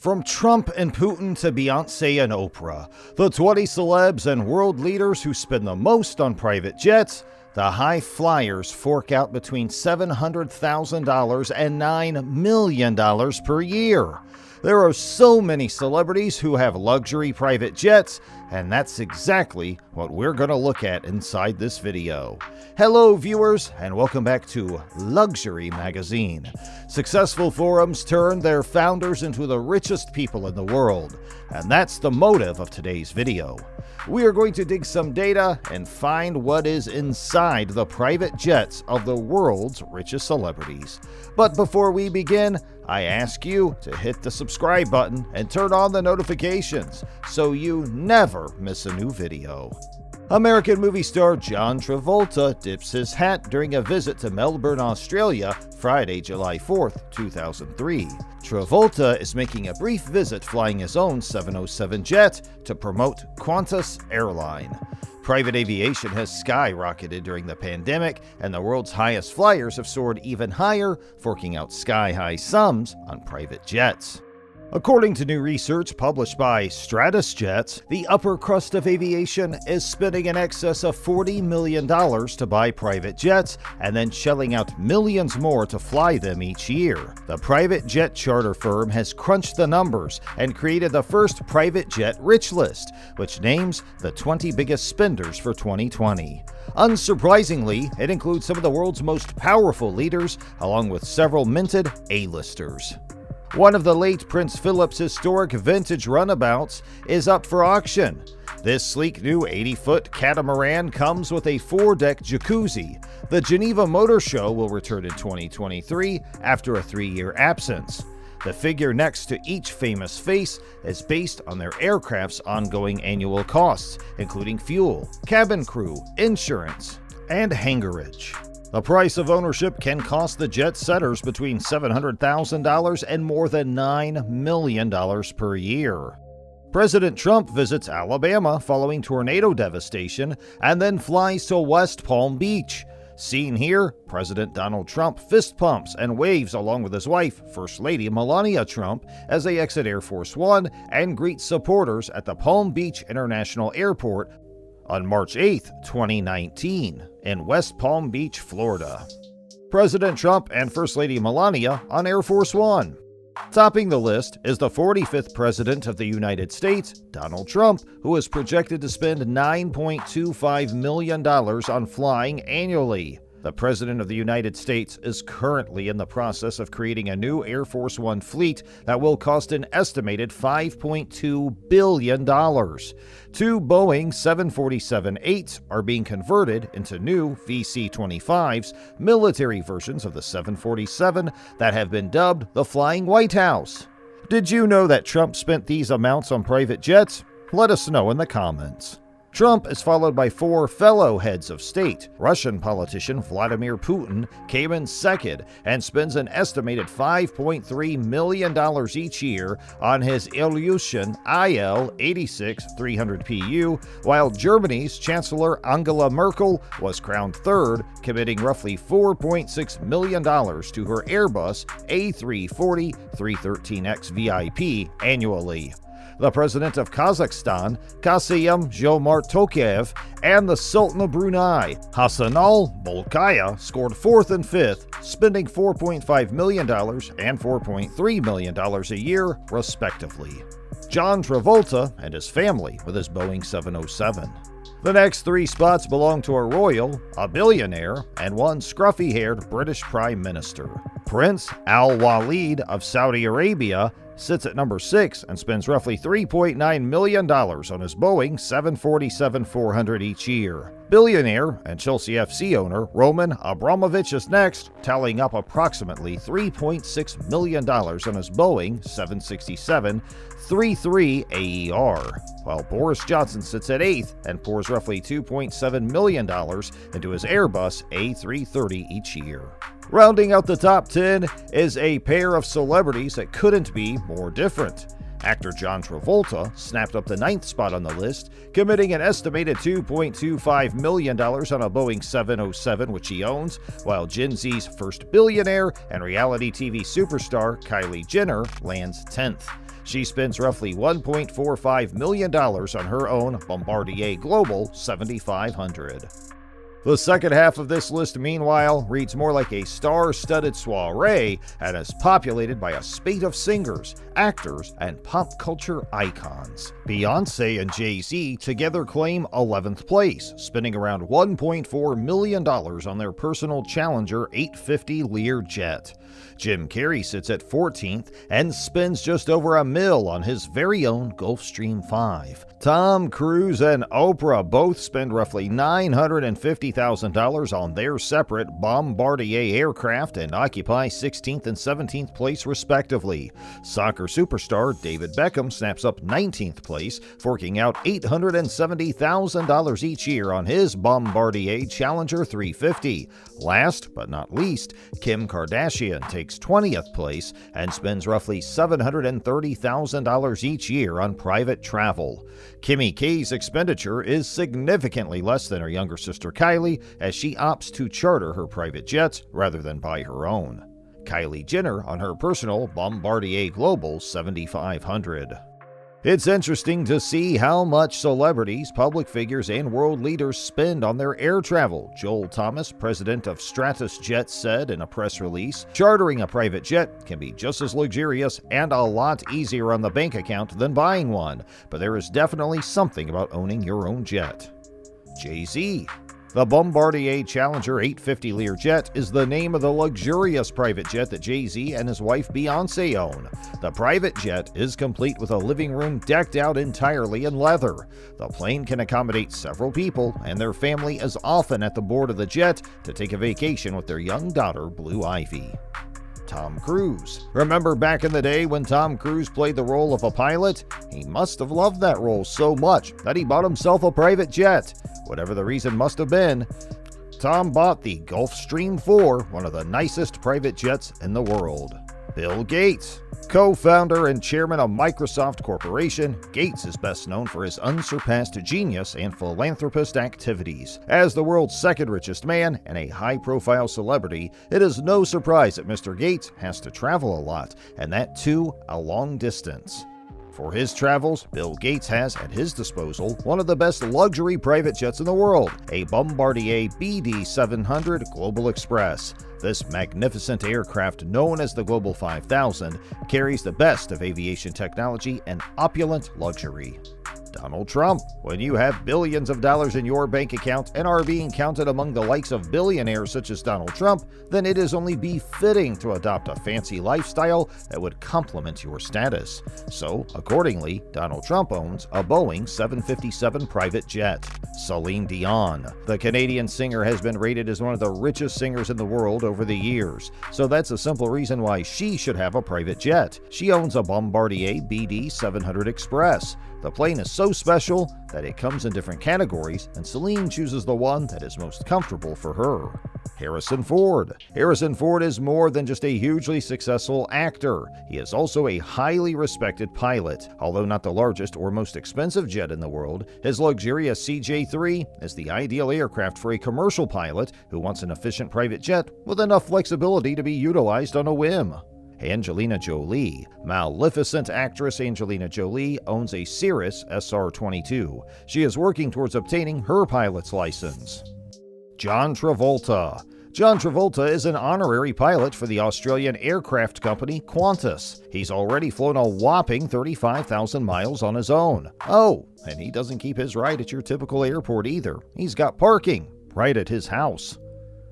From Trump and Putin to Beyonce and Oprah, the 20 celebs and world leaders who spend the most on private jets, the high flyers fork out between $700,000 and $9 million per year. There are so many celebrities who have luxury private jets, and that's exactly what we're going to look at inside this video. Hello viewers, and welcome back to Luxury Magazine. Successful forums turn their founders into the richest people in the world, and that's the motive of today's video. We are going to dig some data and find what is inside the private jets of the world's richest celebrities. But before we begin, I ask you to hit the subscribe button and turn on the notifications so you never miss a new video. American movie star John Travolta dips his hat during a visit to Melbourne, Australia, Friday, July 4th, 2003. Travolta is making a brief visit flying his own 707 jet to promote Qantas airline. Private aviation has skyrocketed during the pandemic, and the world's highest flyers have soared even higher, forking out sky-high sums on private jets. According to new research published by Stratusjets, the upper crust of aviation is spending in excess of $40 million to buy private jets and then shelling out millions more to fly them each year. The private jet charter firm has crunched the numbers and created the first private jet rich list, which names the 20 biggest spenders for 2020. Unsurprisingly, it includes some of the world's most powerful leaders, along with several minted A-listers. One of the late Prince Philip's historic vintage runabouts is up for auction. This sleek new 80-foot catamaran comes with a 4-deck jacuzzi. The Geneva Motor Show will return in 2023 after a 3-year absence. The figure next to each famous face is based on their aircraft's ongoing annual costs, including fuel, cabin crew, insurance, and hangarage. The price of ownership can cost the jet setters between $700,000 and more than $9 million per year. President Trump visits Alabama following tornado devastation and then flies to West Palm Beach. Seen here, President Donald Trump fist pumps and waves along with his wife, First Lady Melania Trump, as they exit Air Force One and greet supporters at the Palm Beach International Airport on March 8, 2019, in West Palm Beach, Florida. President Trump and First Lady Melania on Air Force One. Topping the list is the 45th President of the United States, Donald Trump, who is projected to spend $9.25 million on flying annually. The President of the United States is currently in the process of creating a new Air Force One fleet that will cost an estimated $5.2 billion. 2 Boeing 747-8s are being converted into new VC-25s, military versions of the 747 that have been dubbed the Flying White House. Did you know that Trump spent these amounts on private jets? Let us know in the comments. Trump is followed by 4 fellow heads of state. Russian politician Vladimir Putin came in second and spends an estimated $5.3 million each year on his Ilyushin IL-86 300PU, while Germany's Chancellor Angela Merkel was crowned third, committing roughly $4.6 million to her Airbus A340 313X VIP annually. The President of Kazakhstan, Kassym-Jomart Tokayev, and the Sultan of Brunei, Hassanal Bolkiah, scored 4th and 5th, spending $4.5 million and $4.3 million a year, respectively. John Travolta and his family with his Boeing 707. The next 3 spots belong to a royal, a billionaire, and one scruffy-haired British Prime Minister. Prince Al Walid of Saudi Arabia sits at number 6 and spends roughly $3.9 million on his Boeing 747-400 each year. Billionaire and Chelsea FC owner Roman Abramovich is next, tallying up approximately $3.6 million on his Boeing 767-33 AER, while Boris Johnson sits at 8th and pours roughly $2.7 million into his Airbus A330 each year. Rounding out the top 10 is a pair of celebrities that couldn't be more different. Actor John Travolta snapped up the 9th spot on the list, committing an estimated $2.25 million on a Boeing 707, which he owns, while Gen Z's first billionaire and reality TV superstar Kylie Jenner lands 10th. She spends roughly $1.45 million on her own Bombardier Global 7500. The second half of this list, meanwhile, reads more like a star-studded soiree and is populated by a spate of singers, actors, and pop culture icons. Beyoncé and Jay-Z together claim 11th place, spending around $1.4 million on their personal Challenger 850 Learjet. Jim Carrey sits at 14th and spends just over $1 million on his very own Gulfstream 5. Tom Cruise and Oprah both spend roughly $950,000 on their separate Bombardier aircraft and occupy 16th and 17th place respectively. Soccer superstar David Beckham snaps up 19th place, forking out $870,000 each year on his Bombardier Challenger 350. Last but not least, Kim Kardashian takes 20th place and spends roughly $730,000 each year on private travel. Kimmy K's expenditure is significantly less than her younger sister Kylie, as she opts to charter her private jets rather than buy her own. Kylie Jenner on her personal Bombardier Global 7500. It's interesting to see how much celebrities, public figures, and world leaders spend on their air travel, Joel Thomas, president of Stratus Jet, said in a press release. Chartering a private jet can be just as luxurious and a lot easier on the bank account than buying one, but there is definitely something about owning your own jet. Jay-Z. The Bombardier Challenger 850 Learjet is the name of the luxurious private jet that Jay-Z and his wife Beyoncé own. The private jet is complete with a living room decked out entirely in leather. The plane can accommodate several people, and their family is often at the board of the jet to take a vacation with their young daughter, Blue Ivy. Tom Cruise. Remember back in the day when Tom Cruise played the role of a pilot? He must have loved that role so much that he bought himself a private jet. Whatever the reason must have been, Tom bought the Gulfstream 4, one of the nicest private jets in the world. Bill Gates. Co-founder and chairman of Microsoft Corporation, Gates is best known for his unsurpassed genius and philanthropist activities. As the world's second richest man and a high-profile celebrity, it is no surprise that Mr. Gates has to travel a lot, and that too a long distance. For his travels, Bill Gates has at his disposal one of the best luxury private jets in the world, a Bombardier BD-700 Global Express. This magnificent aircraft, known as the Global 5000, carries the best of aviation technology and opulent luxury. Donald Trump. When you have billions of dollars in your bank account and are being counted among the likes of billionaires such as Donald Trump, then it is only befitting to adopt a fancy lifestyle that would complement your status. So, accordingly, Donald Trump owns a Boeing 757 private jet. Celine Dion. The Canadian singer has been rated as one of the richest singers in the world over the years, so that's a simple reason why she should have a private jet. She owns a Bombardier BD-700 Express. The plane is so special that it comes in different categories, and Celine chooses the one that is most comfortable for her. Harrison Ford. Harrison Ford is more than just a hugely successful actor. He is also a highly respected pilot. Although not the largest or most expensive jet in the world, his luxurious CJ3 is the ideal aircraft for a commercial pilot who wants an efficient private jet with enough flexibility to be utilized on a whim. Angelina Jolie. Maleficent actress Angelina Jolie owns a Cirrus SR-22. She is working towards obtaining her pilot's license. John Travolta. John Travolta is an honorary pilot for the Australian aircraft company Qantas. He's already flown a whopping 35,000 miles on his own. Oh, and he doesn't keep his ride at your typical airport either. He's got parking right at his house.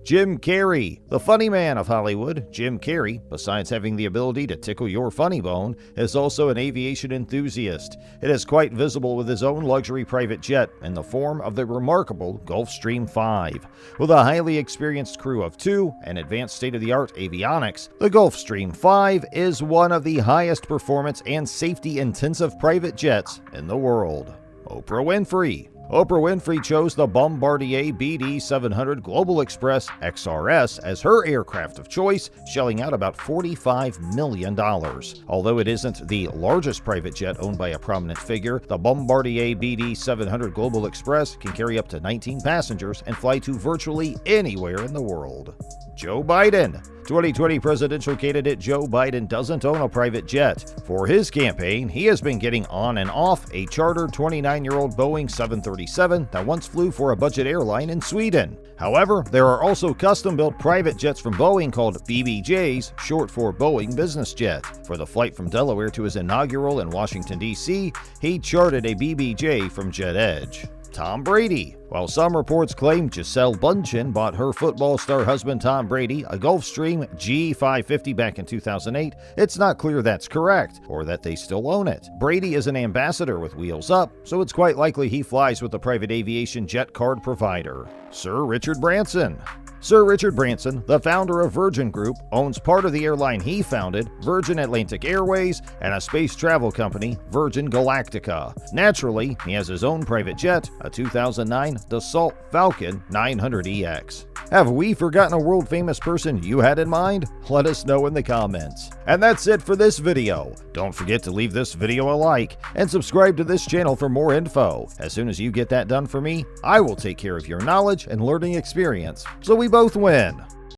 Jim Carrey. The funny man of Hollywood, Jim Carrey, besides having the ability to tickle your funny bone, is also an aviation enthusiast. It is quite visible with his own luxury private jet in the form of the remarkable Gulfstream 5. With a highly experienced crew of 2 and advanced state-of-the-art avionics, the Gulfstream 5 is one of the highest performance and safety-intensive private jets in the world. Oprah Winfrey. Oprah Winfrey chose the Bombardier BD-700 Global Express XRS as her aircraft of choice, shelling out about $45 million. Although it isn't the largest private jet owned by a prominent figure, the Bombardier BD-700 Global Express can carry up to 19 passengers and fly to virtually anywhere in the world. Joe Biden. 2020 presidential candidate Joe Biden doesn't own a private jet. For his campaign, he has been getting on and off a chartered 29-year-old Boeing 737 that once flew for a budget airline in Sweden. However, there are also custom-built private jets from Boeing called BBJs, short for Boeing Business Jet. For the flight from Delaware to his inaugural in Washington, D.C., he chartered a BBJ from JetEdge. Tom Brady. While some reports claim Gisele Bündchen bought her football star husband Tom Brady a Gulfstream G550 back in 2008, it's not clear that's correct, or that they still own it. Brady is an ambassador with Wheels Up, so it's quite likely he flies with the private aviation jet card provider. Sir Richard Branson. Sir Richard Branson, the founder of Virgin Group, owns part of the airline he founded, Virgin Atlantic Airways, and a space travel company, Virgin Galactica. Naturally, he has his own private jet, a 2009 Dassault Falcon 900EX. Have we forgotten a world-famous person you had in mind? Let us know in the comments. And that's it for this video. Don't forget to leave this video a like and subscribe to this channel for more info. As soon as you get that done for me, I will take care of your knowledge and learning experience, so we both win.